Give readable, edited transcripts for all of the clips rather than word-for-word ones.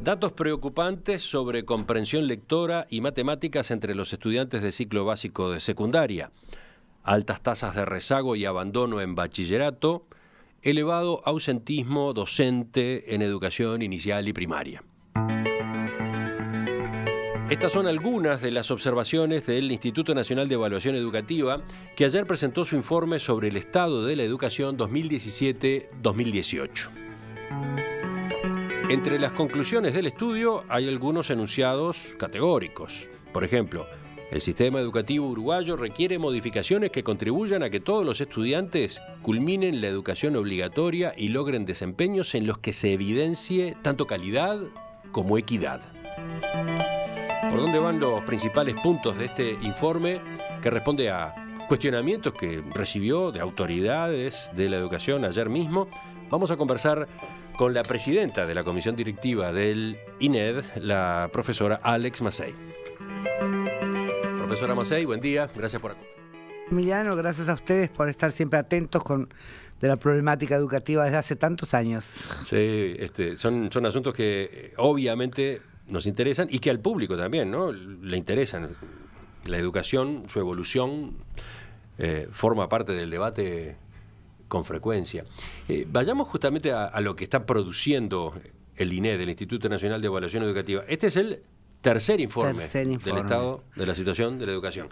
Datos preocupantes sobre comprensión lectora y matemáticas entre los estudiantes de ciclo básico de secundaria. Altas tasas de rezago y abandono en bachillerato, elevado ausentismo docente en educación inicial y primaria. Estas son algunas de las observaciones del Instituto Nacional de Evaluación Educativa, que ayer presentó su informe sobre el estado de la educación 2017-2018. Entre las conclusiones del estudio hay algunos enunciados categóricos. Por ejemplo, el sistema educativo uruguayo requiere modificaciones que contribuyan a que todos los estudiantes culminen la educación obligatoria y logren desempeños en los que se evidencie tanto calidad como equidad. ¿Por dónde van los principales puntos de este informe que responde a cuestionamientos que recibió de autoridades de la educación ayer mismo? Vamos a conversar con la presidenta de la comisión directiva del INED, la profesora Alex Massey. Profesora Massey, buen día, gracias por acompañarnos. Emiliano, gracias a ustedes por estar siempre atentos de la problemática educativa desde hace tantos años. Sí, son asuntos que obviamente nos interesan y que al público también, ¿no?, le interesan. La educación, su evolución, forma parte del debate con frecuencia. Vayamos justamente a lo que está produciendo el INED, el Instituto Nacional de Evaluación Educativa. Este es el tercer informe del estado de la situación de la educación.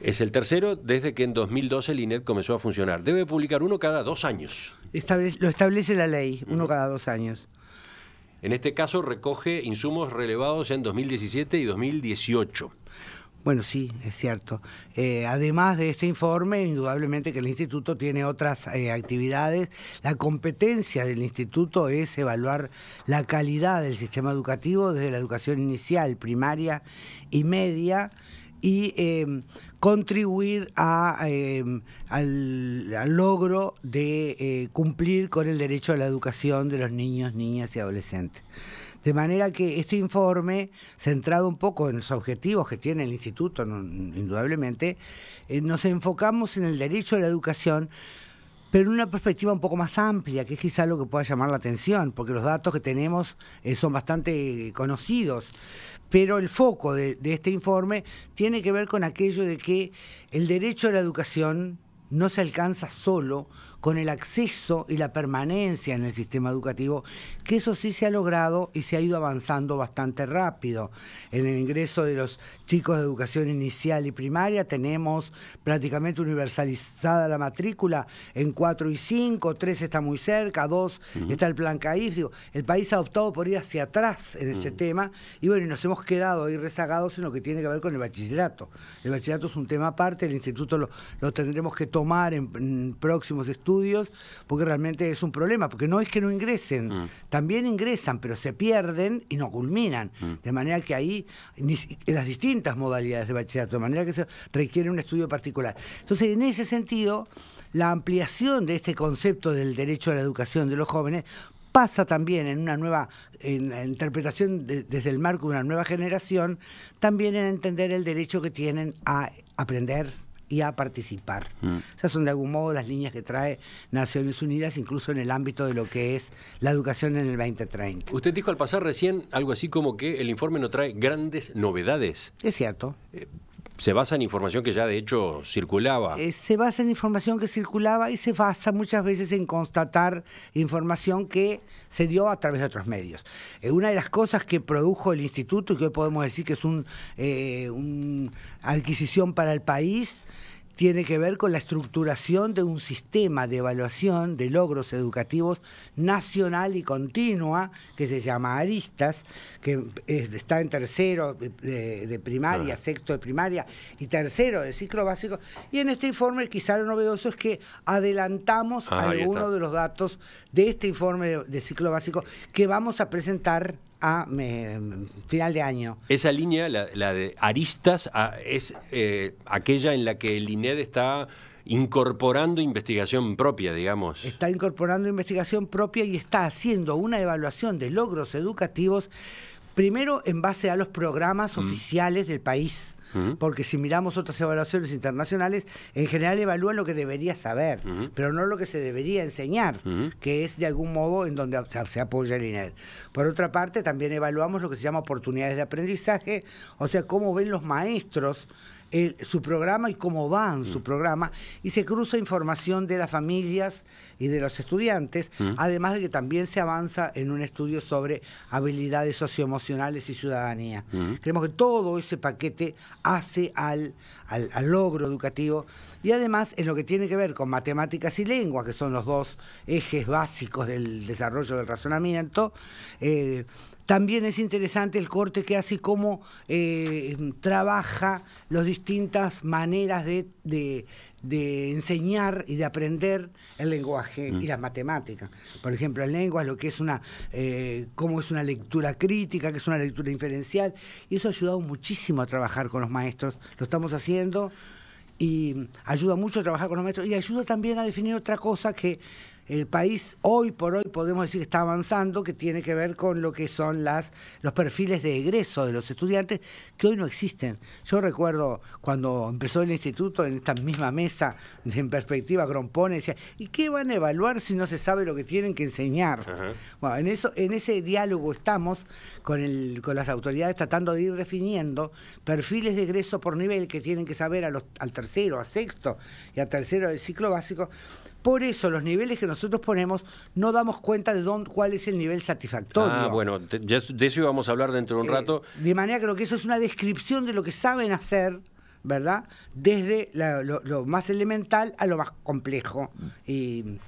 Es el tercero desde que en 2012 el INED comenzó a funcionar. Debe publicar uno cada 2 años. Lo establece la ley, uno cada 2 años. En este caso recoge insumos relevados en 2017 y 2018. Bueno, sí, es cierto. Además de este informe, indudablemente que el Instituto tiene otras actividades. La competencia del Instituto es evaluar la calidad del sistema educativo desde la educación inicial, primaria y media, y contribuir al logro de cumplir con el derecho a la educación de los niños, niñas y adolescentes. De manera que este informe, centrado un poco en los objetivos que tiene el Instituto, indudablemente, nos enfocamos en el derecho a la educación, pero en una perspectiva un poco más amplia, que es quizá lo que pueda llamar la atención, porque los datos que tenemos son bastante conocidos. Pero el foco de este informe tiene que ver con aquello de que el derecho a la educación no se alcanza solo con el acceso y la permanencia en el sistema educativo, que eso sí se ha logrado y se ha ido avanzando bastante rápido. En el ingreso de los chicos de educación inicial y primaria tenemos prácticamente universalizada la matrícula en 4 y 5, 3 está muy cerca, 2 está el plan CAIF. Digo, el país ha optado por ir hacia atrás en este tema y bueno, nos hemos quedado ahí rezagados en lo que tiene que ver con el bachillerato. El bachillerato es un tema aparte, el instituto lo tendremos que tomar en próximos estudios, porque realmente es un problema, porque no es que no ingresen, también ingresan, pero se pierden y no culminan, de manera que ahí, en las distintas modalidades de bachillerato, de manera que se requiere un estudio particular. Entonces, en ese sentido, la ampliación de este concepto del derecho a la educación de los jóvenes pasa también en una nueva interpretación desde el marco de una nueva generación, también en entender el derecho que tienen a aprender y a participar. Esas son de algún modo las líneas que trae Naciones Unidas, incluso en el ámbito de lo que es la educación en el 2030. Usted dijo al pasar recién algo así como que el informe no trae grandes novedades. Es cierto. Se basa en información que ya de hecho circulaba. Se basa en información que circulaba y se basa muchas veces en constatar información que se dio a través de otros medios. Una de las cosas que produjo el Instituto y que hoy podemos decir que es una adquisición para el país, tiene que ver con la estructuración de un sistema de evaluación de logros educativos nacional y continua, que se llama Aristas, que está en tercero de primaria, sexto de primaria y tercero de ciclo básico. Y en este informe quizá lo novedoso es que adelantamos algunos de los datos de este informe de ciclo básico que vamos a presentar a final de año. Esa línea, la de Aristas, es aquella en la que el INED está incorporando investigación propia, digamos. Está incorporando investigación propia y está haciendo una evaluación de logros educativos, primero en base a los programas oficiales del país. porque si miramos otras evaluaciones internacionales, en general evalúan lo que debería saber, pero no lo que se debería enseñar, que es de algún modo en donde se apoya el INED. Por otra parte, también evaluamos lo que se llama oportunidades de aprendizaje, o sea, cómo ven los maestros su programa y cómo van su programa, y se cruza información de las familias y de los estudiantes, además de que también se avanza en un estudio sobre habilidades socioemocionales y ciudadanía. Creemos que todo ese paquete hace al logro educativo, y además en lo que tiene que ver con matemáticas y lengua, que son los dos ejes básicos del desarrollo del razonamiento. También es interesante el corte que hace y cómo trabaja las distintas maneras de enseñar y de aprender el lenguaje y las matemáticas. Por ejemplo, en lengua, lo que es cómo es una lectura crítica, que es una lectura inferencial, y eso ha ayudado muchísimo a trabajar con los maestros. Lo estamos haciendo y ayuda mucho a trabajar con los maestros, y ayuda también a definir otra cosa que el país hoy por hoy podemos decir que está avanzando, que tiene que ver con lo que son los perfiles de egreso de los estudiantes, que hoy no existen. Yo recuerdo cuando empezó el instituto, en esta misma mesa en perspectiva, Grompone decía, ¿y qué van a evaluar si no se sabe lo que tienen que enseñar? Bueno, en ese diálogo estamos con las autoridades, tratando de ir definiendo perfiles de egreso por nivel que tienen que saber al tercero, a sexto y a tercero del ciclo básico. Por eso los niveles que nosotros ponemos no damos cuenta de cuál es el nivel satisfactorio. Bueno, de eso íbamos a hablar dentro de un rato. De manera que lo que eso es una descripción de lo que saben hacer, ¿verdad? Desde lo más elemental a lo más complejo y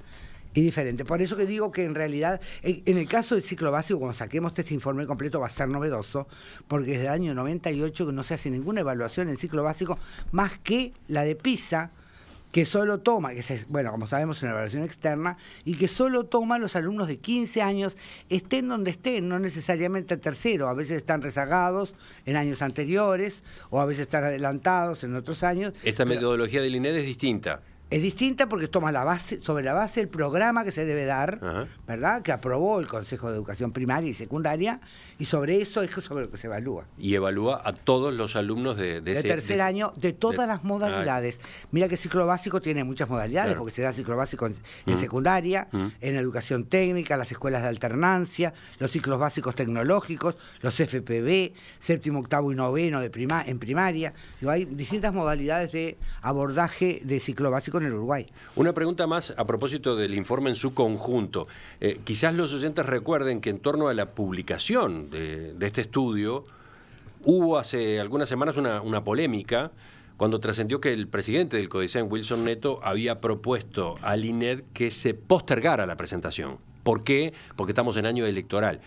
diferente. Por eso que digo que en realidad, en el caso del ciclo básico, cuando saquemos este informe completo va a ser novedoso, porque desde el año 98 que no se hace ninguna evaluación en ciclo básico más que la de PISA, que solo toma, bueno, como sabemos, es una evaluación externa, y que solo toma los alumnos de 15 años, estén donde estén, no necesariamente el tercero, a veces están rezagados en años anteriores, o a veces están adelantados en otros años. Esta metodología del INED es distinta. Es distinta porque toma sobre la base el programa que se debe dar, ¿verdad? Que aprobó el Consejo de Educación Primaria y Secundaria, y sobre eso es sobre lo que se evalúa. Y evalúa a todos los alumnos de tercer año, de todas las modalidades. Mira que ciclo básico tiene muchas modalidades, porque se da ciclo básico en secundaria, en educación técnica, las escuelas de alternancia, los ciclos básicos tecnológicos, los FPB, séptimo, octavo y noveno en primaria. Hay distintas modalidades de abordaje de ciclo básico en el Uruguay. Una pregunta más a propósito del informe en su conjunto. Quizás los oyentes recuerden que en torno a la publicación de este estudio hubo hace algunas semanas una polémica cuando trascendió que el presidente del CODICEN, Wilson Neto, había propuesto al INED que se postergara la presentación. ¿Por qué? Porque estamos en año electoral.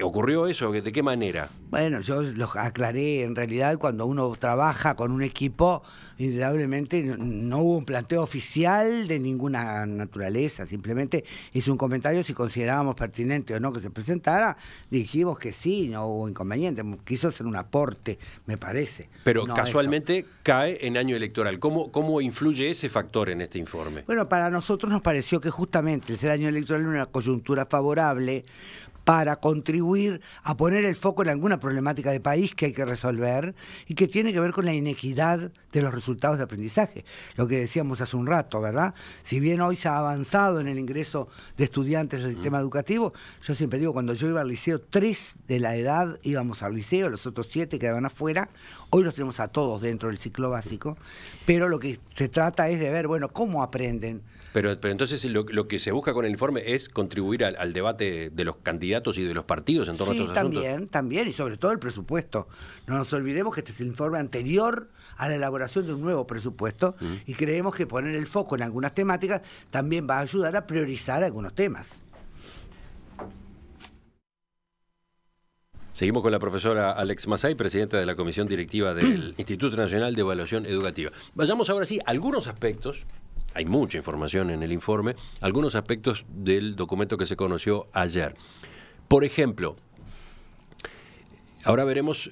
¿Ocurrió eso? ¿De qué manera? Bueno, yo lo aclaré. En realidad, cuando uno trabaja con un equipo, indudablemente no hubo un planteo oficial de ninguna naturaleza. Simplemente hice un comentario si considerábamos pertinente o no que se presentara. Dijimos que sí, no hubo inconveniente. Quiso hacer un aporte, me parece. Pero no, casualmente cae en año electoral. ¿Cómo influye ese factor en este informe? Bueno, para nosotros nos pareció que justamente el ser año electoral era una coyuntura favorable para contribuir a poner el foco en alguna problemática de país que hay que resolver y que tiene que ver con la inequidad de los resultados de aprendizaje. Lo que decíamos hace un rato, ¿verdad? Si bien hoy se ha avanzado en el ingreso de estudiantes al sistema educativo, yo siempre digo, cuando yo iba al liceo, 3 de la edad íbamos al liceo, los otros 7 quedaban afuera. Hoy los tenemos a todos dentro del ciclo básico, pero lo que se trata es de ver, bueno, cómo aprenden. Pero entonces lo que se busca con el informe es contribuir al debate de los candidatos y de los partidos en torno a estos asuntos. También, y sobre todo el presupuesto. No nos olvidemos que este es el informe anterior a la elaboración de un nuevo presupuesto y creemos que poner el foco en algunas temáticas también va a ayudar a priorizar algunos temas. Seguimos con la profesora Alex Massay, presidenta de la Comisión Directiva del Instituto Nacional de Evaluación Educativa. Vayamos ahora sí a algunos aspectos. Hay mucha información en el informe, algunos aspectos del documento que se conoció ayer. Por ejemplo, ahora veremos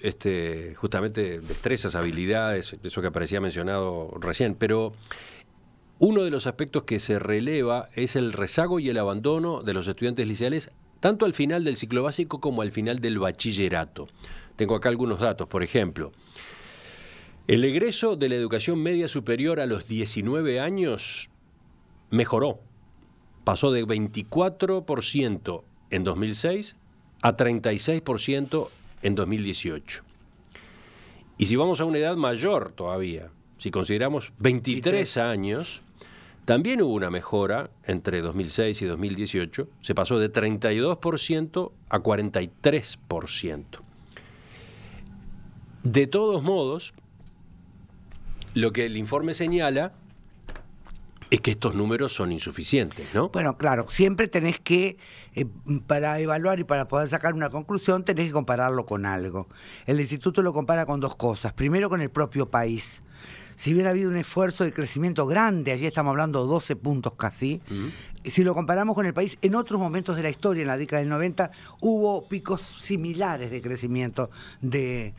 justamente destrezas, habilidades, eso que aparecía mencionado recién, pero uno de los aspectos que se releva es el rezago y el abandono de los estudiantes liceales, tanto al final del ciclo básico como al final del bachillerato. Tengo acá algunos datos, por ejemplo. El egreso de la educación media superior a los 19 años mejoró. Pasó de 24% en 2006 a 36% en 2018. Y si vamos a una edad mayor todavía, si consideramos 23 años, también hubo una mejora entre 2006 y 2018. Se pasó de 32% a 43%. De todos modos, lo que el informe señala es que estos números son insuficientes, ¿no? Bueno, claro, siempre tenés que, para evaluar y para poder sacar una conclusión, tenés que compararlo con algo. El instituto lo compara con dos cosas. Primero, con el propio país. Si bien ha habido un esfuerzo de crecimiento grande, allí estamos hablando de 12 puntos casi, si lo comparamos con el país, en otros momentos de la historia, en la década del 90, hubo picos similares de crecimiento de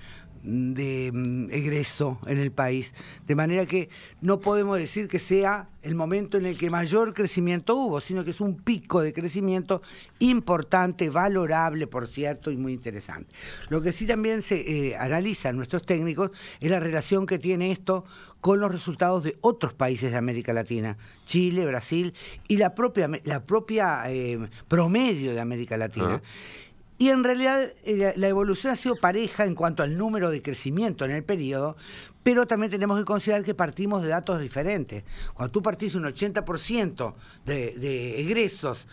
egreso en el país, de manera que no podemos decir que sea el momento en el que mayor crecimiento hubo, sino que es un pico de crecimiento importante, valorable, por cierto, y muy interesante. Lo que sí también se analizan nuestros técnicos es la relación que tiene esto con los resultados de otros países de América Latina, Chile, Brasil y la propia promedio de América Latina. Y en realidad la evolución ha sido pareja en cuanto al número de crecimiento en el periodo, pero también tenemos que considerar que partimos de datos diferentes. Cuando tú partís de un 80% de egresos,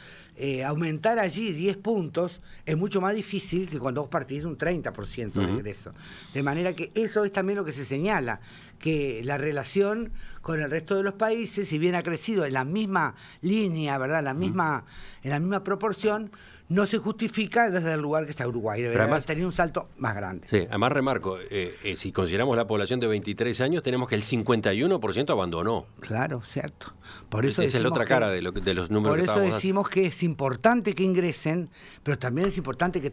aumentar allí 10 puntos es mucho más difícil que cuando vos partís de un 30% de egreso. De manera que eso es también lo que se señala, que la relación con el resto de los países, si bien ha crecido en la misma línea, ¿verdad? En la misma proporción, no se justifica desde el lugar que está Uruguay. Debería tener un salto más grande. Sí, además remarco, si consideramos la población de 23 años, tenemos que el 51% abandonó. Claro, cierto. Por eso esa es la otra cara de los números que por eso estábamos decimos que es importante que ingresen, pero también es importante que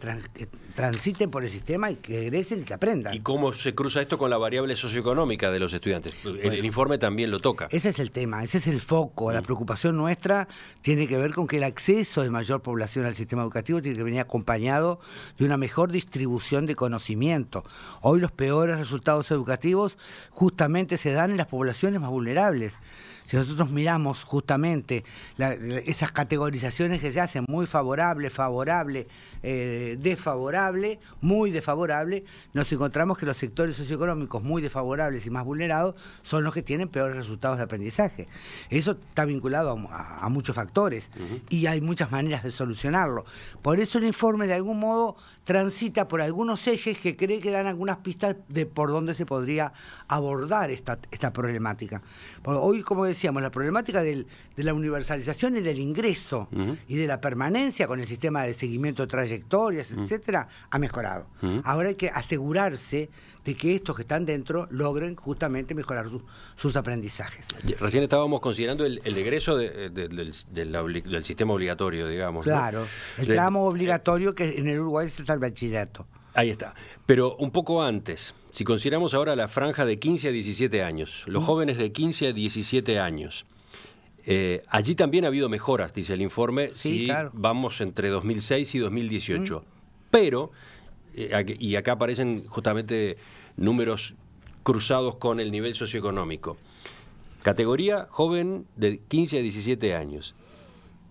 transiten por el sistema y que egresen y que aprendan. ¿Y cómo se cruza esto con la variable socioeconómica de los estudiantes? El informe también lo toca. Ese es el tema, ese es el foco. La preocupación nuestra tiene que ver con que el acceso de mayor población al sistema educativo tiene que venir acompañado de una mejor distribución de conocimiento. Hoy los peores resultados educativos justamente se dan en las poblaciones más vulnerables. Si nosotros miramos justamente esas categorizaciones que se hacen, muy favorable, favorable, desfavorable, muy desfavorable, nos encontramos que los sectores socioeconómicos muy desfavorables y más vulnerados son los que tienen peores resultados de aprendizaje. Eso está vinculado a muchos factores y hay muchas maneras de solucionarlo. Por eso el informe de algún modo transita por algunos ejes que cree que dan algunas pistas de por dónde se podría abordar esta problemática. Porque hoy, como decíamos, la problemática de la universalización y del ingreso y de la permanencia con el sistema de seguimiento de trayectorias, etcétera, ha mejorado. Ahora hay que asegurarse de que estos que están dentro logren justamente mejorar sus aprendizajes. Recién estábamos considerando el egreso del sistema obligatorio, digamos. Claro, ¿no? el tramo obligatorio que en el Uruguay es el bachillerato. Ahí está. Pero un poco antes, si consideramos ahora la franja de 15 a 17 años, los jóvenes de 15 a 17 años, allí también ha habido mejoras, dice el informe, sí, si claro. Vamos entre 2006 y 2018. Pero, y acá aparecen justamente números cruzados con el nivel socioeconómico. Categoría joven de 15 a 17 años.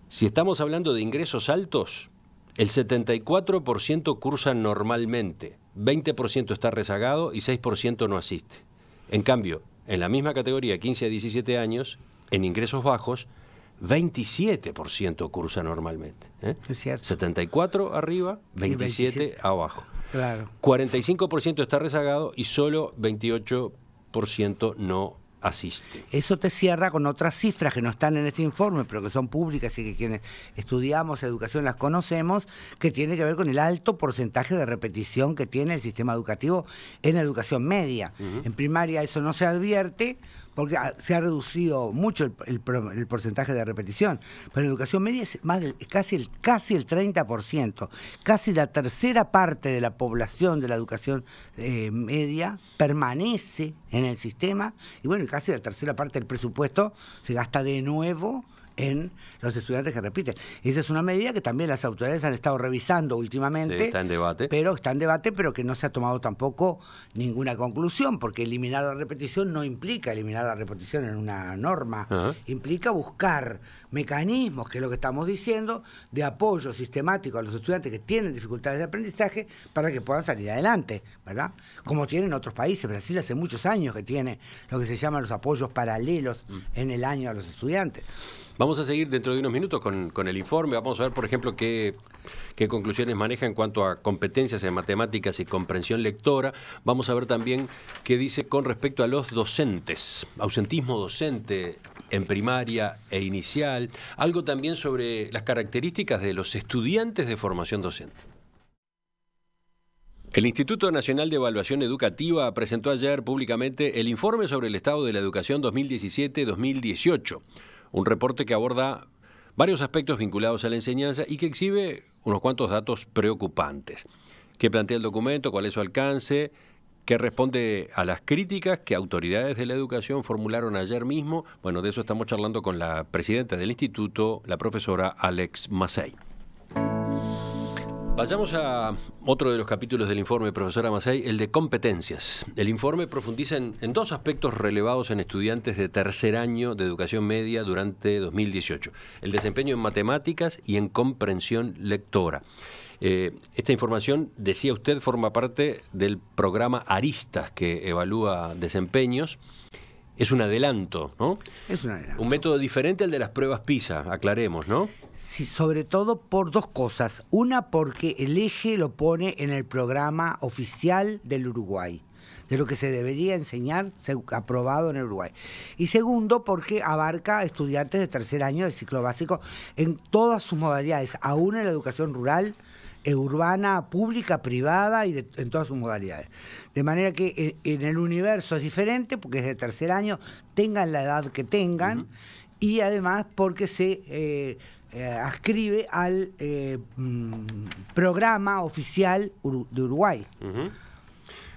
Si estamos hablando de ingresos altos, el 74% cursan normalmente, 20% está rezagado y 6% no asiste. En cambio, en la misma categoría, 15 a 17 años, en ingresos bajos, 27% cursa normalmente. Es cierto. 74 arriba, 27 abajo. Claro. 45% está rezagado y solo 28% no asiste. Eso te cierra con otras cifras que no están en este informe, pero que son públicas y que quienes estudiamos educación las conocemos, que tiene que ver con el alto porcentaje de repetición que tiene el sistema educativo en la educación media. En primaria eso no se advierte porque se ha reducido mucho el porcentaje de repetición, pero en educación media es casi el 30%, casi la tercera parte de la población de la educación media permanece en el sistema, y bueno, casi la tercera parte del presupuesto se gasta de nuevo en los estudiantes que repiten. Esa es una medida que también las autoridades han estado revisando últimamente. Sí, está en debate. Pero está en debate, pero que no se ha tomado tampoco ninguna conclusión, porque eliminar la repetición no implica eliminar la repetición en una norma, implica buscar mecanismos, que es lo que estamos diciendo, de apoyo sistemático a los estudiantes que tienen dificultades de aprendizaje para que puedan salir adelante, ¿verdad? Como tienen otros países. Brasil hace muchos años que tiene lo que se llaman los apoyos paralelos en el año a los estudiantes. Vamos a seguir dentro de unos minutos con el informe. Vamos a ver, por ejemplo, qué conclusiones maneja en cuanto a competencias en matemáticas y comprensión lectora. Vamos a ver también qué dice con respecto a los docentes, ausentismo docente en primaria e inicial, algo también sobre las características de los estudiantes de formación docente. El Instituto Nacional de Evaluación Educativa presentó ayer públicamente el informe sobre el estado de la educación 2017-2018, un reporte que aborda varios aspectos vinculados a la enseñanza y que exhibe unos cuantos datos preocupantes. ¿Qué plantea el documento? ¿Cuál es su alcance? ¿Qué responde a las críticas que autoridades de la educación formularon ayer mismo? Bueno, de eso estamos charlando con la presidenta del instituto, la profesora Alex Massey. Vayamos a otro de los capítulos del informe, profesora Massey, el de competencias. El informe profundiza en dos aspectos relevados en estudiantes de tercer año de educación media durante 2018. El desempeño en matemáticas y en comprensión lectora. Esta información, decía usted, forma parte del programa Aristas, que evalúa desempeños. Es un adelanto, ¿no? Es un adelanto. Un método diferente al de las pruebas PISA, aclaremos, ¿no? Sí, sobre todo por dos cosas. Una, porque el eje lo pone en el programa oficial del Uruguay, de lo que se debería enseñar aprobado en el Uruguay. Y segundo, porque abarca estudiantes de tercer año del ciclo básico en todas sus modalidades, aún en la educación rural, urbana, pública, privada y en todas sus modalidades. De manera que en el universo es diferente, porque es de tercer año, tengan la edad que tengan, y además porque se adscribe al programa oficial de Uruguay.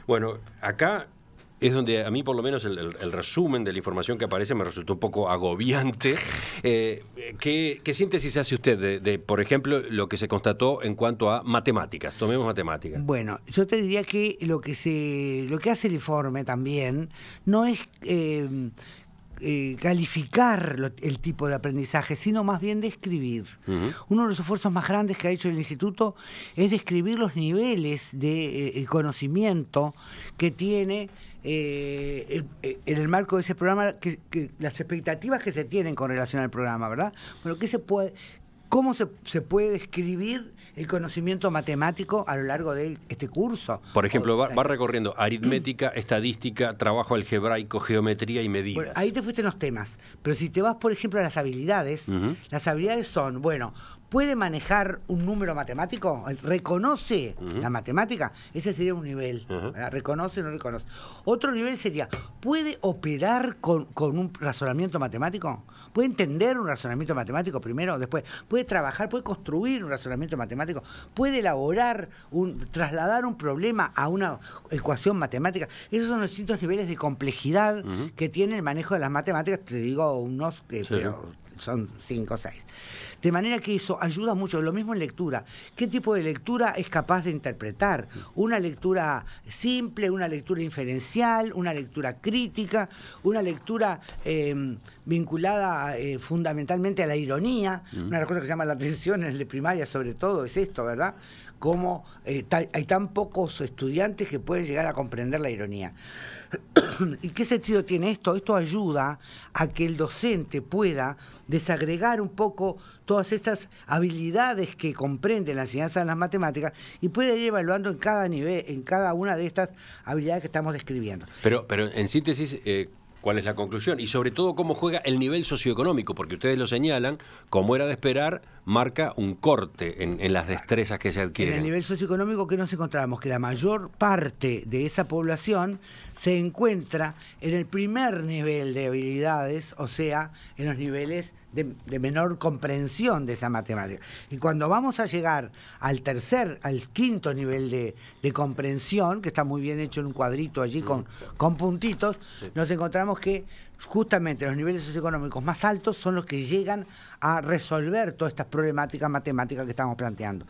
Bueno, acá es donde a mí por lo menos el resumen de la información que aparece me resultó un poco agobiante. ¿Qué síntesis hace usted de, por ejemplo, lo que se constató en cuanto a matemáticas? Tomemos matemáticas. Bueno, yo te diría que lo que hace el informe también no es calificar el tipo de aprendizaje, sino más bien describir. Uno de los esfuerzos más grandes que ha hecho el Instituto es describir los niveles de conocimiento que tiene en el marco de ese programa, que las expectativas que se tienen con relación al programa, ¿verdad? Bueno, ¿cómo se puede describir el conocimiento matemático a lo largo de este curso? Por ejemplo, va recorriendo aritmética, estadística, trabajo algebraico, geometría y medidas. Bueno, ahí te fuiste en los temas. Pero si te vas, por ejemplo, a las habilidades, las habilidades son, bueno, ¿puede manejar un número matemático? ¿Reconoce la matemática? Ese sería un nivel. ¿Reconoce o no reconoce? Otro nivel sería, ¿puede operar con un razonamiento matemático? ¿Puede entender un razonamiento matemático primero? Después, ¿puede trabajar? ¿Puede construir un razonamiento matemático? ¿Puede elaborar, trasladar un problema a una ecuación matemática? Esos son los distintos niveles de complejidad que tiene el manejo de las matemáticas. Te digo unos que... pero son 5 o 6. De manera que eso ayuda mucho. Lo mismo en lectura. ¿Qué tipo de lectura es capaz de interpretar? Una lectura simple, una lectura inferencial, una lectura crítica, una lectura vinculada fundamentalmente a la ironía. Una de las cosas que llama la atención en el de primaria sobre todo es esto, ¿verdad? Cómo hay tan pocos estudiantes que pueden llegar a comprender la ironía. ¿Y qué sentido tiene esto? Esto ayuda a que el docente pueda desagregar un poco todas estas habilidades que comprende la enseñanza de las matemáticas y puede ir evaluando en cada nivel, en cada una de estas habilidades que estamos describiendo. Pero en síntesis, ¿cuál es la conclusión? Y sobre todo, ¿cómo juega el nivel socioeconómico? Porque ustedes lo señalan, como era de esperar, marca un corte en las destrezas que se adquieren. En el nivel socioeconómico, ¿qué nos encontramos? Que la mayor parte de esa población se encuentra en el primer nivel de habilidades, o sea, en los niveles de menor comprensión de esa matemática. Y cuando vamos a llegar al quinto nivel de comprensión, que está muy bien hecho en un cuadrito allí con puntitos, nos encontramos sabemos que justamente los niveles socioeconómicos más altos son los que llegan a resolver todas estas problemáticas matemáticas que estamos planteando.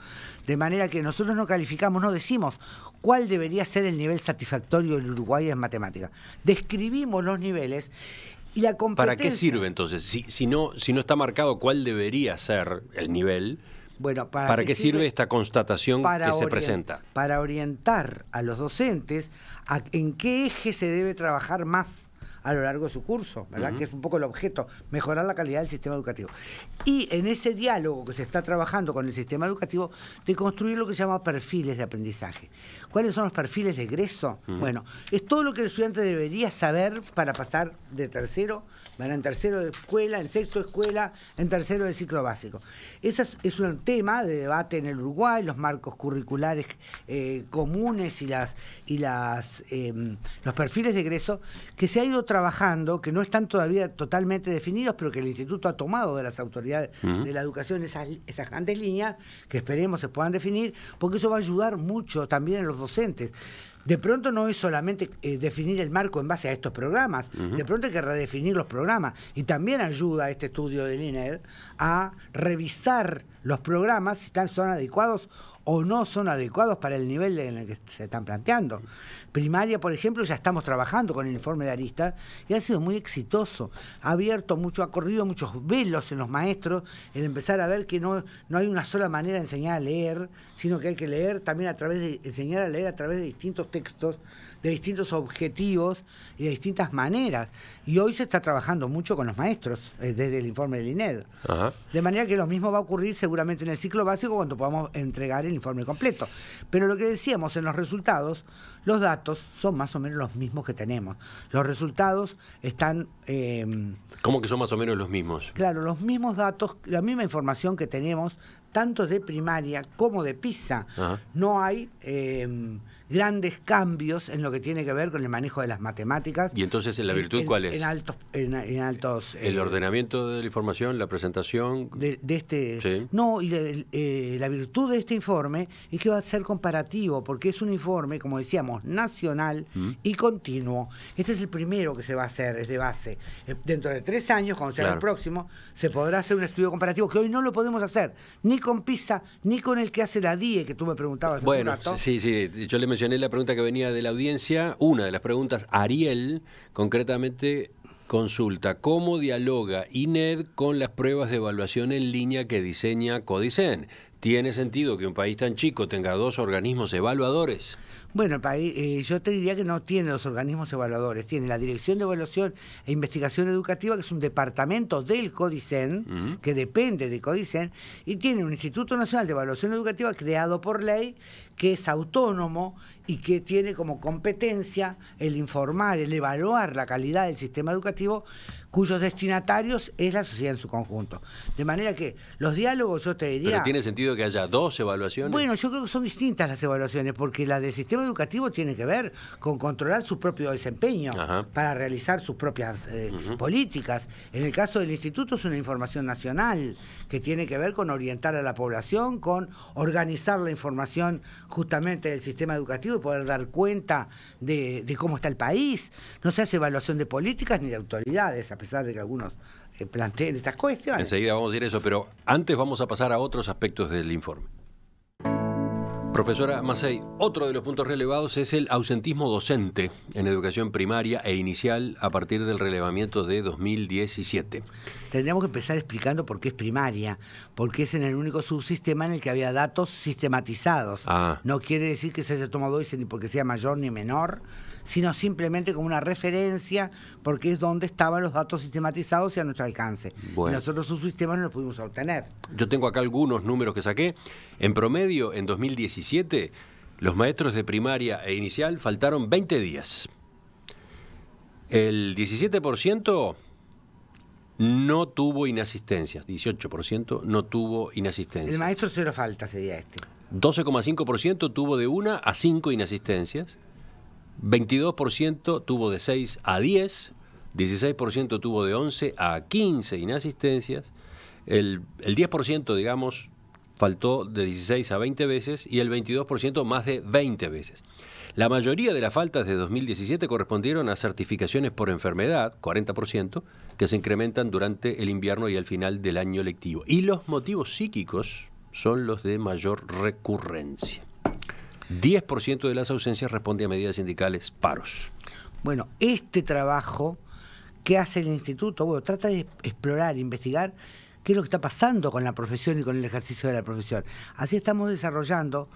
De manera que nosotros no calificamos, no decimos cuál debería ser el nivel satisfactorio del Uruguay en matemáticas. Describimos los niveles y la competencia... ¿Para qué sirve entonces? Si no está marcado cuál debería ser el nivel... Bueno, ¿Para qué sirve esta constatación que se presenta? Para orientar a los docentes en qué eje se debe trabajar más a lo largo de su curso, ¿verdad? Que es un poco el objeto, mejorar la calidad del sistema educativo. Y en ese diálogo que se está trabajando con el sistema educativo, de construir lo que se llama perfiles de aprendizaje. ¿Cuáles son los perfiles de egreso? Bueno, es todo lo que el estudiante debería saber para pasar de tercero, ¿verdad? En tercero de escuela, en sexto de escuela, en tercero de ciclo básico. Ese es un tema de debate en el Uruguay, los marcos curriculares comunes y los perfiles de egreso que se ha ido trabajando, que no están todavía totalmente definidos, pero que el Instituto ha tomado de las autoridades de la educación esas grandes líneas, que esperemos se puedan definir, porque eso va a ayudar mucho también a los docentes. De pronto no es solamente definir el marco en base a estos programas, de pronto hay que redefinir los programas, y también ayuda este estudio del INED a revisar los programas si son adecuados o no son adecuados para el nivel en el que se están planteando. Primaria, por ejemplo, ya estamos trabajando con el informe de Aristas y ha sido muy exitoso. Ha corrido muchos velos en los maestros el empezar a ver que no hay una sola manera de enseñar a leer, sino que hay que leer también enseñar a leer a través de distintos textos, de distintos objetivos y de distintas maneras. Y hoy se está trabajando mucho con los maestros, desde el informe del INED. Ajá. De manera que lo mismo va a ocurrir seguramente en el ciclo básico cuando podamos entregar el informe completo. Pero lo que decíamos en los resultados, los datos son más o menos los mismos que tenemos. Los resultados están... ¿Cómo que son más o menos los mismos? Claro, los mismos datos, la misma información que tenemos, tanto de primaria como de PISA. Ajá. No hay grandes cambios en lo que tiene que ver con el manejo de las matemáticas. ¿Y entonces la virtud cuál es? En altos... ¿El ordenamiento de la información, la presentación? Sí. No, y la virtud de este informe es que va a ser comparativo, porque es un informe, como decíamos, nacional y continuo. Este es el primero que se va a hacer, es de base. Dentro de 3 años, cuando sea el próximo, se podrá hacer un estudio comparativo, que hoy no lo podemos hacer, ni con PISA, ni con el que hace la DIE, que tú me preguntabas hace un rato. Sí, yo le mencioné la pregunta que venía de la audiencia, una de las preguntas. Ariel, concretamente, consulta: ¿cómo dialoga INED con las pruebas de evaluación en línea que diseña Codicen? ¿Tiene sentido que un país tan chico tenga 2 organismos evaluadores? Bueno, el país, yo te diría que no tiene 2 organismos evaluadores. Tiene la Dirección de Evaluación e Investigación Educativa, que es un departamento del Codicen, que depende de Codicen, y tiene un Instituto Nacional de Evaluación Educativa creado por ley, que es autónomo y que tiene como competencia el informar, el evaluar la calidad del sistema educativo, cuyos destinatarios es la sociedad en su conjunto. De manera que los diálogos, yo te diría... ¿Pero tiene sentido que haya 2 evaluaciones? Bueno, yo creo que son distintas las evaluaciones, porque la del sistema educativo tiene que ver con controlar su propio desempeño para realizar sus propias políticas. En el caso del instituto es una información nacional que tiene que ver con orientar a la población, con organizar la información justamente del sistema educativo y poder dar cuenta de cómo está el país. No se hace evaluación de políticas ni de autoridades, a pesar de que algunos planteen estas cuestiones. Enseguida vamos a decir eso, pero antes vamos a pasar a otros aspectos del informe. Profesora Mazzei, otro de los puntos relevados es el ausentismo docente en educación primaria e inicial a partir del relevamiento de 2017. Tendríamos que empezar explicando por qué es primaria, porque es en el único subsistema en el que había datos sistematizados. No quiere decir que se haya tomado ese ni porque sea mayor ni menor, sino simplemente como una referencia, porque es donde estaban los datos sistematizados y a nuestro alcance. Bueno. Y nosotros sus sistemas no los pudimos obtener. Yo tengo acá algunos números que saqué. En promedio, en 2017, los maestros de primaria e inicial faltaron 20 días. El 17% no tuvo inasistencias, 18% no tuvo inasistencias. El maestro cero falta sería este. 12,5% tuvo de 1 a 5 inasistencias. 22% tuvo de 6 a 10, 16% tuvo de 11 a 15 inasistencias, el 10%, digamos, faltó de 16 a 20 veces y el 22% más de 20 veces. La mayoría de las faltas de 2017 correspondieron a certificaciones por enfermedad, 40%, que se incrementan durante el invierno y al final del año lectivo. Y los motivos psíquicos son los de mayor recurrencia. 10% de las ausencias responde a medidas sindicales, paros. Bueno, este trabajo que hace el instituto, bueno, trata de explorar, investigar qué es lo que está pasando con la profesión y con el ejercicio de la profesión. Así estamos desarrollando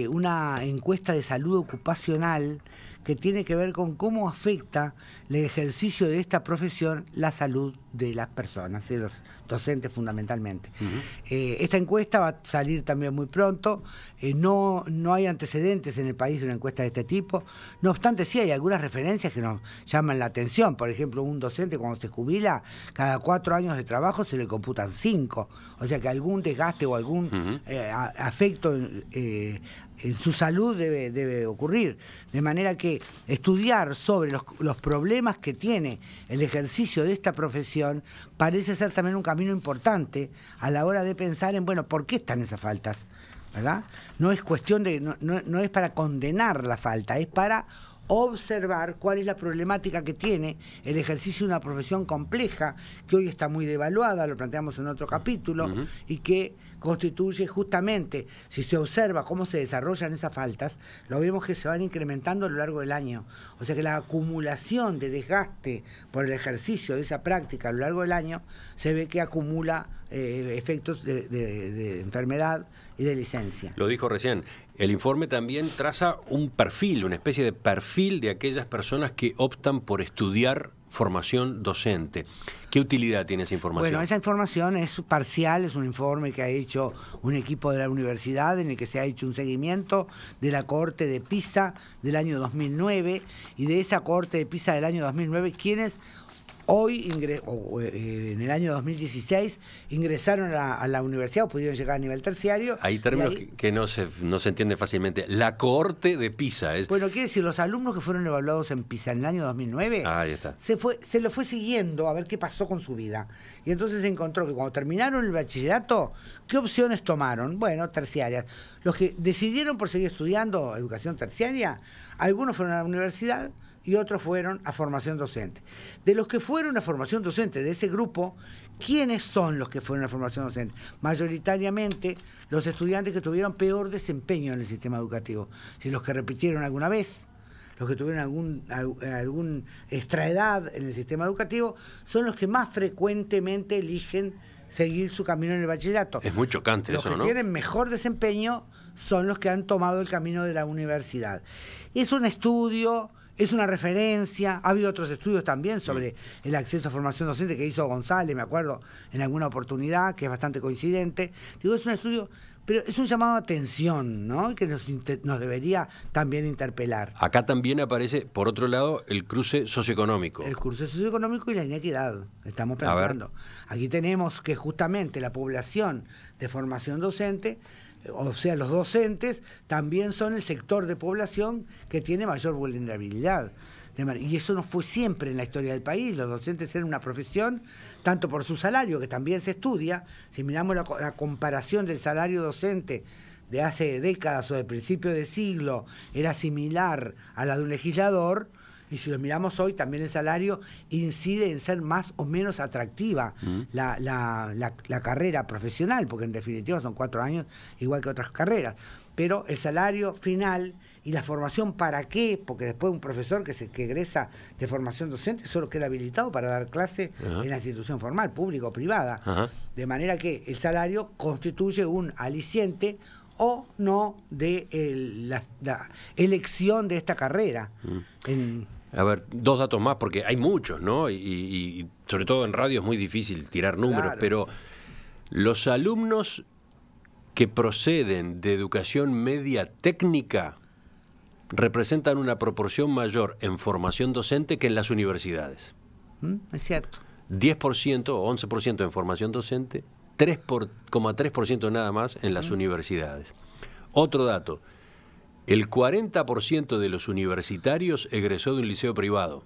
una encuesta de salud ocupacional que tiene que ver con cómo afecta el ejercicio de esta profesión la salud de las personas, de los docentes fundamentalmente. Esta encuesta va a salir también muy pronto. No hay antecedentes en el país de una encuesta de este tipo. No obstante, sí hay algunas referencias que nos llaman la atención. Por ejemplo, un docente cuando se jubila, cada 4 años de trabajo se le computan 5. O sea que algún desgaste o algún afecto en su salud debe ocurrir. De manera que estudiar sobre los problemas que tiene el ejercicio de esta profesión parece ser también un camino importante a la hora de pensar en, bueno, ¿por qué están esas faltas? ¿Verdad? No es cuestión de, no es para condenar la falta, es para observar cuál es la problemática que tiene el ejercicio de una profesión compleja, que hoy está muy devaluada, lo planteamos en otro capítulo, y que constituye justamente, si se observa cómo se desarrollan esas faltas, lo vemos que se van incrementando a lo largo del año. O sea que la acumulación de desgaste por el ejercicio de esa práctica a lo largo del año se ve que acumula efectos de enfermedad y de licencia. Lo dijo recién. El informe también traza un perfil, una especie de perfil de aquellas personas que optan por estudiar formación docente. ¿Qué utilidad tiene esa información? Bueno, esa información es parcial, es un informe que ha hecho un equipo de la universidad en el que se ha hecho un seguimiento de la cohorte de PISA del año 2009 y de esa cohorte de PISA del año 2009, quienes hoy, en el año 2016, ingresaron a la universidad o pudieron llegar a nivel terciario. Hay términos que no se entienden fácilmente. La cohorte de PISA. Bueno, quiere decir, los alumnos que fueron evaluados en PISA en el año 2009, ahí está. Se lo fue siguiendo a ver qué pasó con su vida. Y entonces se encontró que cuando terminaron el bachillerato, ¿qué opciones tomaron? Bueno, terciarias. Los que decidieron por seguir estudiando educación terciaria, algunos fueron a la universidad, y otros fueron a formación docente. De los que fueron a formación docente, de ese grupo, ¿quiénes son los que fueron a formación docente? Mayoritariamente los estudiantes que tuvieron peor desempeño en el sistema educativo. Si los que repitieron alguna vez, los que tuvieron algún extraedad en el sistema educativo, son los que más frecuentemente eligen seguir su camino en el bachillerato. Es muy chocante eso, ¿no? Los que tienen mejor desempeño son los que han tomado el camino de la universidad. Es un estudio... Es una referencia, ha habido otros estudios también sobre el acceso a formación docente que hizo González, me acuerdo, en alguna oportunidad, que es bastante coincidente. Digo, es un estudio, pero es un llamado a atención, ¿no? Que nos debería también interpelar. Acá también aparece, por otro lado, el cruce socioeconómico. El cruce socioeconómico y la inequidad, estamos planteando. Aquí tenemos que justamente la población de formación docente, o sea, los docentes, también son el sector de población que tiene mayor vulnerabilidad. Y eso no fue siempre en la historia del país. Los docentes eran una profesión, tanto por su salario, que también se estudia. Si miramos la comparación del salario docente de hace décadas o de principio de siglo, era similar a la de un legislador. Y si lo miramos hoy, también el salario incide en ser más o menos atractiva la carrera profesional, porque en definitiva son 4 años, igual que otras carreras. Pero el salario final y la formación, ¿para qué? Porque después un profesor que egresa de formación docente solo queda habilitado para dar clase en la institución formal, pública o privada. De manera que el salario constituye un aliciente o no de la elección de esta carrera. A ver, 2 datos más, porque hay muchos, ¿no? Y sobre todo en radio es muy difícil tirar números, claro. Pero los alumnos que proceden de educación media técnica representan una proporción mayor en formación docente que en las universidades. Es cierto. 10% o 11% en formación docente, 3,3% nada más en las universidades. Otro dato. El 40% de los universitarios egresó de un liceo privado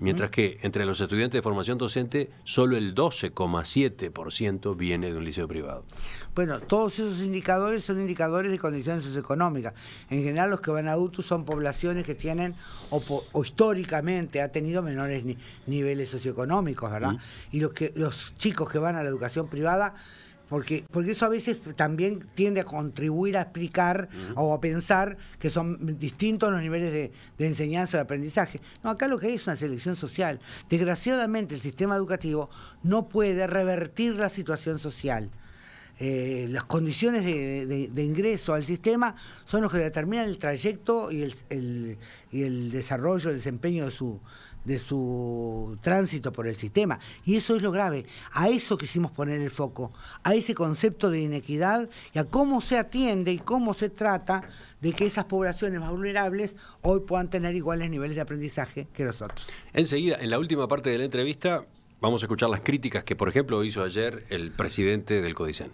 mientras que entre los estudiantes de formación docente solo el 12,7% viene de un liceo privado. Bueno, todos esos indicadores son indicadores de condiciones socioeconómicas. En general, los que van a UTU son poblaciones que tienen, o históricamente ha tenido menores niveles socioeconómicos, ¿verdad? Y los chicos que van a la educación privada, porque eso a veces también tiende a contribuir a explicar o a pensar que son distintos los niveles de enseñanza o de aprendizaje. No, acá lo que hay es una selección social. Desgraciadamente el sistema educativo no puede revertir la situación social. Las condiciones de ingreso al sistema son los que determinan el trayecto y el desarrollo, el desempeño de su tránsito por el sistema. Y eso es lo grave. A eso quisimos poner el foco, a ese concepto de inequidad y a cómo se atiende y cómo se trata de que esas poblaciones más vulnerables hoy puedan tener iguales niveles de aprendizaje que los otros. Enseguida, en la última parte de la entrevista, vamos a escuchar las críticas que, por ejemplo, hizo ayer el presidente del CODICEN.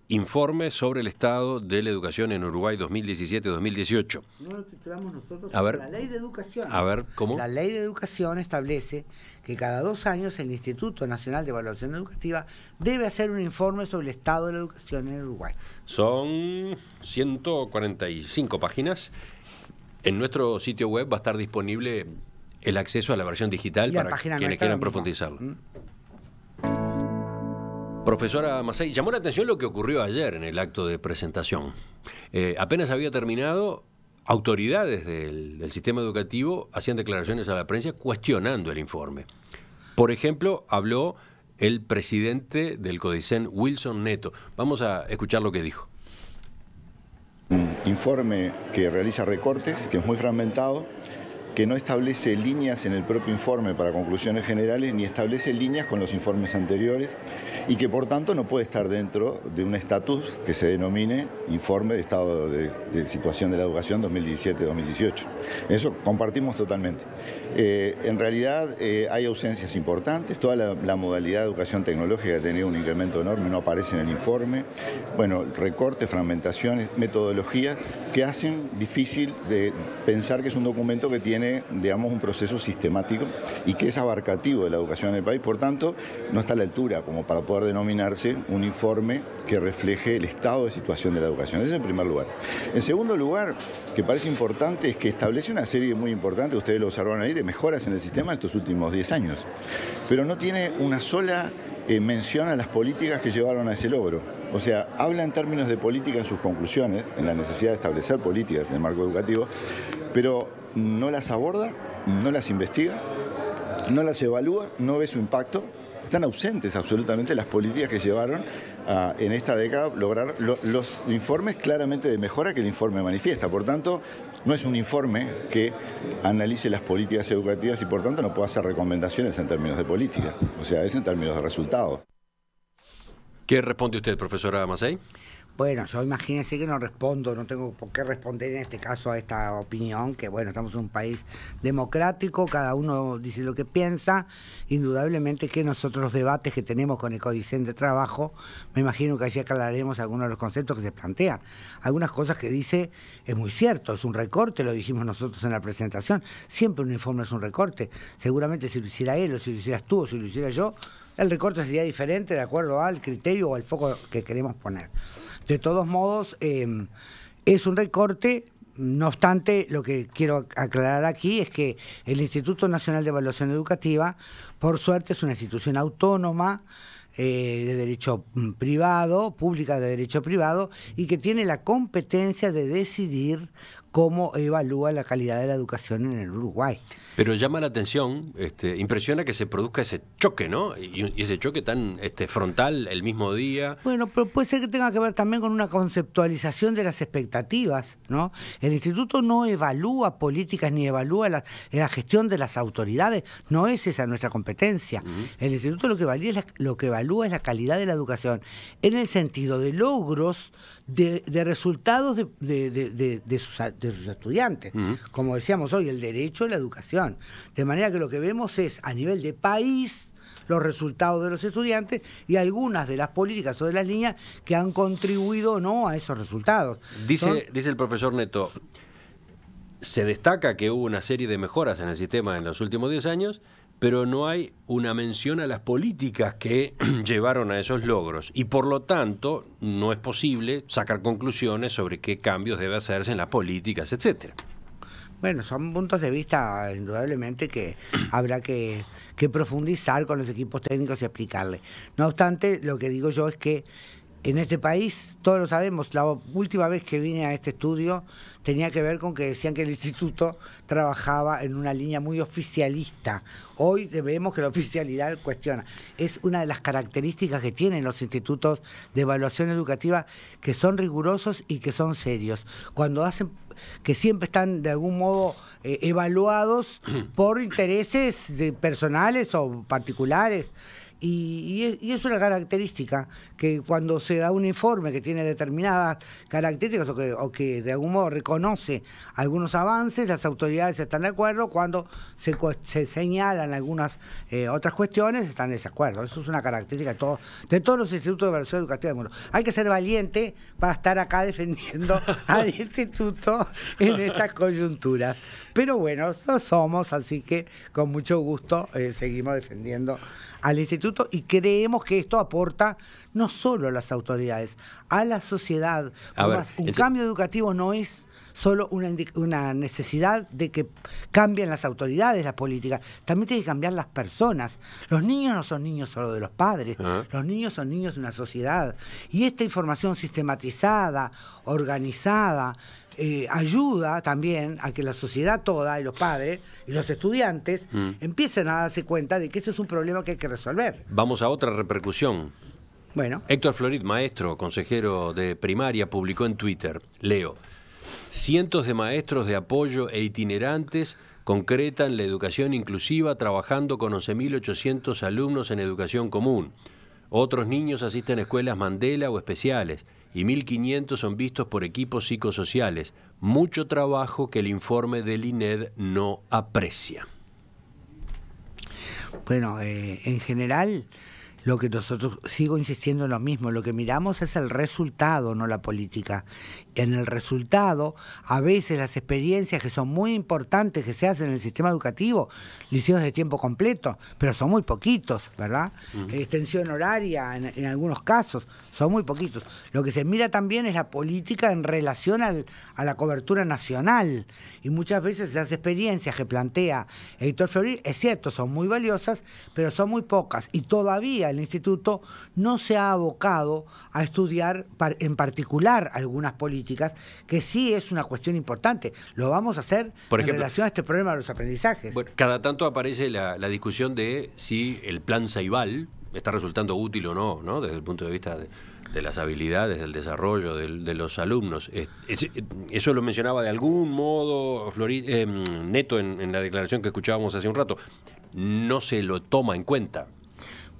Informe sobre el estado de la educación en Uruguay 2017-2018. No lo titulamos nosotros, a ver, la ley de educación. A ver, ¿cómo? La ley de educación establece que cada 2 años el Instituto Nacional de Evaluación Educativa debe hacer un informe sobre el estado de la educación en Uruguay. Son 145 páginas. En nuestro sitio web va a estar disponible el acceso a la versión digital para quienes quieran profundizarlo. Profesora Macei, llamó la atención lo que ocurrió ayer en el acto de presentación. Apenas había terminado, autoridades del sistema educativo hacían declaraciones a la prensa cuestionando el informe. Por ejemplo, habló el presidente del CODICEN, Wilson Neto. Vamos a escuchar lo que dijo. Un informe que realiza recortes, que es muy fragmentado, que no establece líneas en el propio informe para conclusiones generales, ni establece líneas con los informes anteriores, y que por tanto no puede estar dentro de un estatus que se denomine Informe de Estado de Situación de la Educación 2017-2018. Eso compartimos totalmente. En realidad hay ausencias importantes, toda la modalidad de educación tecnológica ha tenido un incremento enorme, no aparece en el informe. Bueno, recortes, fragmentaciones, metodologías que hacen difícil de pensar que es un documento que tiene, digamos, un proceso sistemático y que es abarcativo de la educación en el país. Por tanto, no está a la altura como para poder denominarse un informe que refleje el estado de situación de la educación. Ese es en primer lugar. En segundo lugar, que parece importante, es que establece una serie muy importante, ustedes lo observaron ahí, de mejoras en el sistema en estos últimos 10 años. Pero no tiene una sola mención a las políticas que llevaron a ese logro. O sea, habla en términos de política en sus conclusiones, en la necesidad de establecer políticas en el marco educativo, pero no las aborda, no las investiga, no las evalúa, no ve su impacto. Están ausentes absolutamente las políticas que llevaron a, en esta década, lograr los informes claramente de mejora que el informe manifiesta. Por tanto, no es un informe que analice las políticas educativas y por tanto no puede hacer recomendaciones en términos de política. O sea, es en términos de resultados. ¿Qué responde usted, profesora Macei? Bueno, yo imagínense que no respondo, no tengo por qué responder en este caso a esta opinión, que bueno, estamos en un país democrático, cada uno dice lo que piensa, indudablemente que nosotros los debates que tenemos con el CODICEN de trabajo, me imagino que allí aclararemos algunos de los conceptos que se plantean. Algunas cosas que dice es muy cierto, es un recorte, lo dijimos nosotros en la presentación, siempre un informe es un recorte, seguramente si lo hiciera él o si lo hicieras tú o si lo hiciera yo, el recorte sería diferente de acuerdo al criterio o al foco que queremos poner. De todos modos, es un recorte, no obstante, lo que quiero aclarar aquí es que el Instituto Nacional de Evaluación Educativa, por suerte, es una institución autónoma, de derecho privado, pública de derecho privado, y que tiene la competencia de decidir cómo evalúa la calidad de la educación en el Uruguay. Pero llama la atención, impresiona que se produzca ese choque, ¿no? Y ese choque tan frontal el mismo día. Bueno, pero puede ser que tenga que ver también con una conceptualización de las expectativas, ¿no? El instituto no evalúa políticas ni evalúa la gestión de las autoridades, no es esa nuestra competencia. El instituto lo que evalúa es la calidad de la educación en el sentido de logros, de resultados de sus estudiantes. Como decíamos hoy, el derecho a la educación. De manera que lo que vemos es, a nivel de país, los resultados de los estudiantes y algunas de las políticas o de las líneas que han contribuido o no a esos resultados. Dice el profesor Neto, se destaca que hubo una serie de mejoras en el sistema en los últimos 10 años, pero no hay una mención a las políticas que llevaron a esos logros. Y por lo tanto, no es posible sacar conclusiones sobre qué cambios debe hacerse en las políticas, etcétera. Bueno, son puntos de vista indudablemente que habrá que profundizar con los equipos técnicos y explicarle. No obstante, lo que digo yo es que en este país, todos lo sabemos, la última vez que vine a este estudio tenía que ver con que decían que el instituto trabajaba en una línea muy oficialista. Hoy vemos que la oficialidad cuestiona. Es una de las características que tienen los institutos de evaluación educativa, que son rigurosos y que son serios. Cuando hacen, que siempre están de algún modo evaluados por intereses personales o particulares. Y es una característica que cuando se da un informe que tiene determinadas características o que de algún modo reconoce algunos avances, las autoridades están de acuerdo. Cuando se señalan algunas otras cuestiones, están en desacuerdo. Eso es una característica de todos los institutos de evaluación educativa del mundo. Hay que ser valiente para estar acá defendiendo al instituto en estas coyunturas. Pero bueno, eso somos, así que con mucho gusto seguimos defendiendo al instituto y creemos que esto aporta no solo a las autoridades, a la sociedad. Además, un cambio educativo no es solo una necesidad de que cambien las autoridades, las políticas, también tiene que cambiar las personas. Los niños no son niños solo de los padres, los niños son niños de una sociedad. Y esta información sistematizada, organizada, ayuda también a que la sociedad toda y los padres y los estudiantes empiecen a darse cuenta de que esto es un problema que hay que resolver. Vamos a otra repercusión. Bueno. Héctor Florit, maestro, consejero de primaria, publicó en Twitter, leo: cientos de maestros de apoyo e itinerantes concretan la educación inclusiva trabajando con 11.800 alumnos en educación común. Otros niños asisten a escuelas Mandela o especiales y 1.500 son vistos por equipos psicosociales. Mucho trabajo que el informe del INED no aprecia. Bueno, en general, lo que nosotros, sigo insistiendo en lo mismo, lo que miramos es el resultado, no la política. En el resultado, a veces las experiencias que son muy importantes que se hacen en el sistema educativo, liceos de tiempo completo, pero son muy poquitos, ¿verdad? Extensión horaria en algunos casos, son muy poquitos. Lo que se mira también es la política en relación a la cobertura nacional. Y muchas veces esas experiencias que plantea Héctor Florit, es cierto, son muy valiosas, pero son muy pocas. Y todavía el instituto no se ha abocado a estudiar en particular algunas políticas, que sí es una cuestión importante. Lo vamos a hacer por ejemplo, en relación a este problema de los aprendizajes. Bueno, cada tanto aparece la discusión de si el plan Ceibal está resultando útil o no, ¿no? Desde el punto de vista de las habilidades, del desarrollo de los alumnos. Eso lo mencionaba de algún modo Neto en la declaración que escuchábamos hace un rato. No se lo toma en cuenta.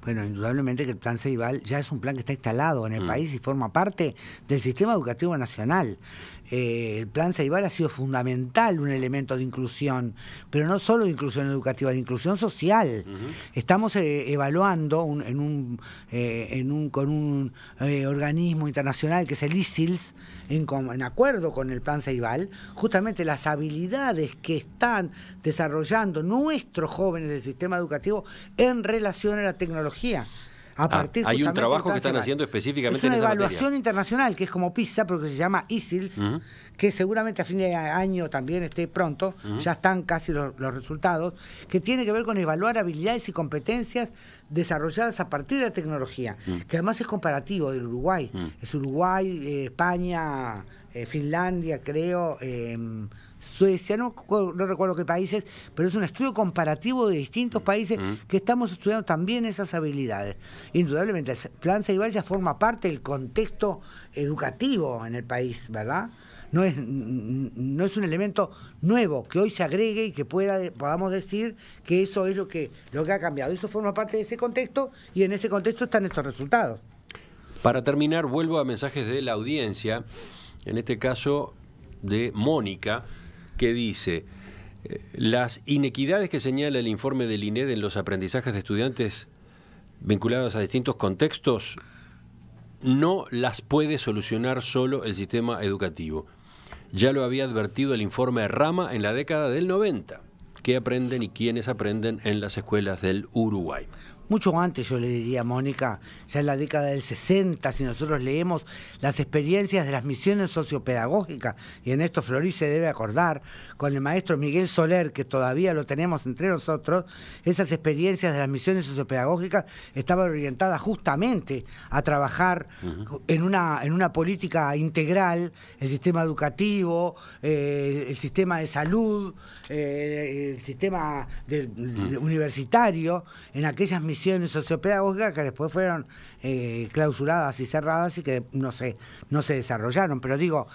Bueno, indudablemente que el plan Ceibal ya es un plan que está instalado en el país y forma parte del sistema educativo nacional. El plan Ceibal ha sido fundamental, un elemento de inclusión, pero no solo de inclusión educativa, de inclusión social. Estamos evaluando con un organismo internacional que es el ISILS, en acuerdo con el plan Ceibal, justamente las habilidades que están desarrollando nuestros jóvenes del sistema educativo en relación a la tecnología. Hay un trabajo que están haciendo específicamente en esa materia. Es una evaluación internacional que es como PISA, pero que se llama ISILS, que seguramente a fin de año también esté pronto, ya están casi los resultados, que tiene que ver con evaluar habilidades y competencias desarrolladas a partir de la tecnología, que además es comparativo del Uruguay. Es Uruguay, España, Finlandia, creo, Suecia, no recuerdo qué países, pero es un estudio comparativo de distintos países que estamos estudiando también esas habilidades. Indudablemente, el plan Ceibal ya forma parte del contexto educativo en el país, ¿verdad? No es un elemento nuevo que hoy se agregue y que podamos decir que eso es lo que ha cambiado. Eso forma parte de ese contexto y en ese contexto están estos resultados. Para terminar, vuelvo a mensajes de la audiencia, en este caso de Mónica, que dice: las inequidades que señala el informe del INED en los aprendizajes de estudiantes vinculados a distintos contextos no las puede solucionar solo el sistema educativo, Ya lo había advertido el informe Rama en la década del 90. ¿Qué aprenden y quiénes aprenden en las escuelas del Uruguay? Mucho antes, yo le diría, Mónica, ya en la década del 60, si nosotros leemos las experiencias de las misiones sociopedagógicas, y en esto Floris se debe acordar, con el maestro Miguel Soler, que todavía lo tenemos entre nosotros, esas experiencias de las misiones sociopedagógicas estaban orientadas justamente a trabajar en una política integral, el sistema educativo, el sistema de salud, el sistema universitario, en aquellas misiones sociopedagógicas que después fueron clausuradas y cerradas y que no se desarrollaron. Pero digo,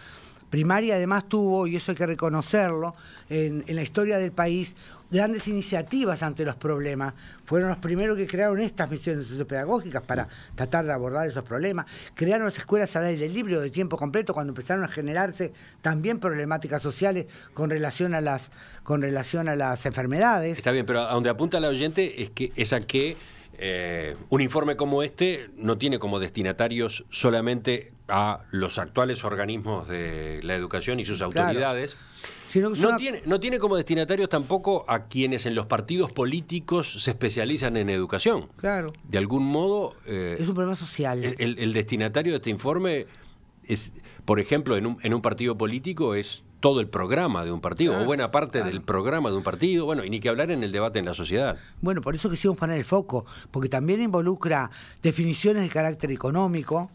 primaria además tuvo, y eso hay que reconocerlo, en la historia del país, grandes iniciativas ante los problemas. Fueron los primeros que crearon estas misiones sociopedagógicas para tratar de abordar esos problemas. Crearon las escuelas al aire libre o de tiempo completo cuando empezaron a generarse también problemáticas sociales con relación a las enfermedades. Está bien, pero a donde apunta la oyente es a que un informe como este no tiene como destinatarios solamente a los actuales organismos de la educación y sus autoridades. Claro. No tiene como destinatarios tampoco a quienes en los partidos políticos se especializan en educación. Claro. De algún modo... es un problema social. El destinatario de este informe es, por ejemplo, en un partido político es todo el programa de un partido, o buena parte del programa de un partido, bueno, y ni que hablar en el debate en la sociedad. Bueno, por eso quisimos poner el foco, porque también involucra definiciones de carácter económico.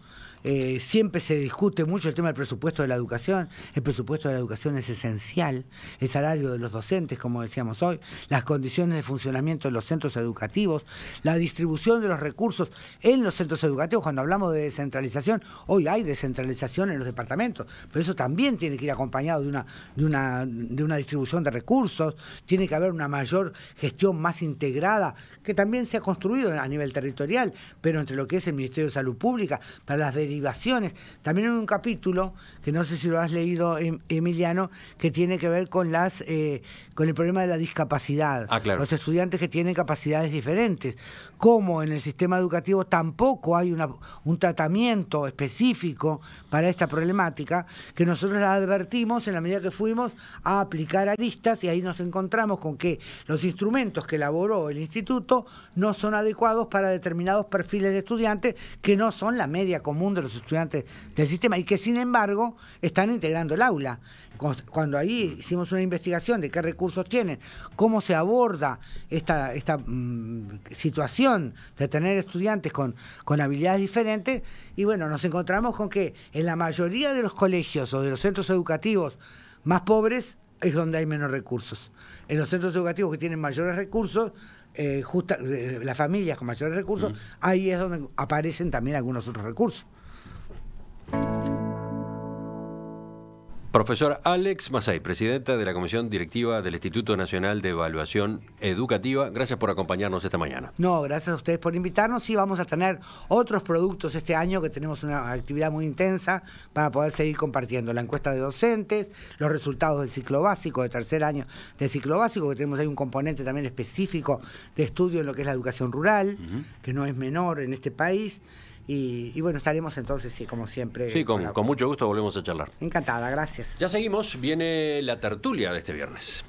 Siempre se discute mucho el tema del presupuesto de la educación. El presupuesto de la educación es esencial, el salario de los docentes, como decíamos hoy, las condiciones de funcionamiento de los centros educativos, la distribución de los recursos en los centros educativos. Cuando hablamos de descentralización, hoy hay descentralización en los departamentos, pero eso también tiene que ir acompañado de una distribución de recursos. Tiene que haber una mayor gestión más integrada, que también se ha construido a nivel territorial, pero entre lo que es el Ministerio de Salud Pública, para las derivaciones. También en un capítulo, que no sé si lo has leído, Emiliano, que tiene que ver con el problema de la discapacidad. Claro. Los estudiantes que tienen capacidades diferentes. Como en el sistema educativo tampoco hay un tratamiento específico para esta problemática, que nosotros la advertimos en la medida que fuimos a aplicar aristas, y ahí nos encontramos con que los instrumentos que elaboró el instituto no son adecuados para determinados perfiles de estudiantes que no son la media común de los estudiantes del sistema, y que sin embargo están integrando el aula. Cuando ahí hicimos una investigación de qué recursos tienen, cómo se aborda esta situación de tener estudiantes con habilidades diferentes, y bueno, nos encontramos con que en la mayoría de los colegios o de los centros educativos más pobres es donde hay menos recursos. En los centros educativos que tienen mayores recursos, las familias con mayores recursos, ahí es donde aparecen también algunos otros recursos. Profesor Alex Masay, presidenta de la Comisión Directiva del Instituto Nacional de Evaluación Educativa, gracias por acompañarnos esta mañana. No, gracias a ustedes por invitarnos, y vamos a tener otros productos este año, que tenemos una actividad muy intensa para poder seguir compartiendo la encuesta de docentes, los resultados del ciclo básico, de tercer año del ciclo básico, que tenemos ahí un componente también específico de estudio en lo que es la educación rural, que no es menor en este país. Y bueno, estaremos entonces, sí, como siempre. Sí, con mucho gusto volvemos a charlar. Encantada, gracias. Ya seguimos, viene la tertulia de este viernes.